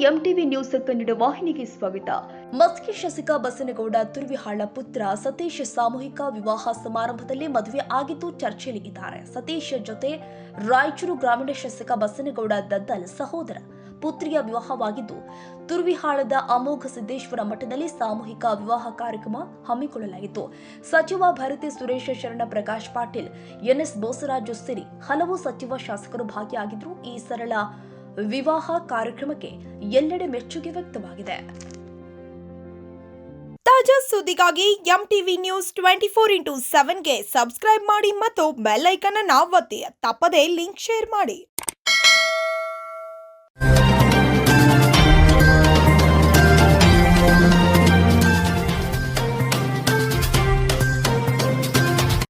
MTV news Kannada ವಾಹಿನಿಗೆ ಸ್ವಾಗತ. ಮಸ್ಕಿ ಶಾಸಕ ಬಸನಗೌಡ ತುರ್ವಿಹಾಳ ಪುತ್ರ ಸತೀಶ್ ಸಾಮೂಹಿಕ ವಿವಾಹ ಸಮಾರಂಭದಲ್ಲಿ ಮದುವೆ ಆಗಿದ್ದು ಚರ್ಚೆಯಲ್ಲಿ ಇದ್ದಾರೆ. ಸತೀಶ್ ಜೊತೆ ರಾಯಚೂರು ಗ್ರಾಮೀಣ ಶಾಸಕ ಬಸನಗೌಡ ದದ್ದಲ್ ಸಹೋದರ ಪುತ್ರಿಯ ವಿವಾಹವಾಗಿದ್ದು ತುರ್ವಿಹಾಳದ ಅಮೋಘ ಸಿದ್ದೇಶ್ವರ ಮಠದಲ್ಲಿ ಸಾಮೂಹಿಕ ವಿವಾಹ ಕಾರ್ಯಕ್ರಮ ಹಮ್ಮಿಕೊಳ್ಳಲಾಗಿತ್ತು. ಸಚಿವ ಭರತಿ ಸುರೇಶ, ಶರಣ ಪ್ರಕಾಶ್ ಪಾಟೀಲ್, ಎನ್ಎಸ್ ಬೋಸರಾಜು ಸೇರಿ ಹಲವು ಸಚಿವ ಶಾಸಕರು ಭಾಗಿಯಾಗಿದ್ದರು. ಈ ಸರಳ ವಿವಾಹ ಕಾರ್ಯಕ್ರಮಕ್ಕೆ ಎಲ್ಲೆಡೆ ಮೆಚ್ಚುಗೆ ವ್ಯಕ್ತವಾಗಿದೆ. ತಾಜಾ ಸುದ್ದಿಗಾಗಿ ಎಂಟಿವಿ ನ್ಯೂಸ್ 24x7ಗೆ ಸಬ್ಸ್ಕ್ರೈಬ್ ಮಾಡಿ ಮತ್ತು ಬೆಲ್ ಐಕಾನ್ ಅನ್ನು ಒತ್ತಿ. ತಪ್ಪದೇ ಲಿಂಕ್ ಶೇರ್ ಮಾಡಿ.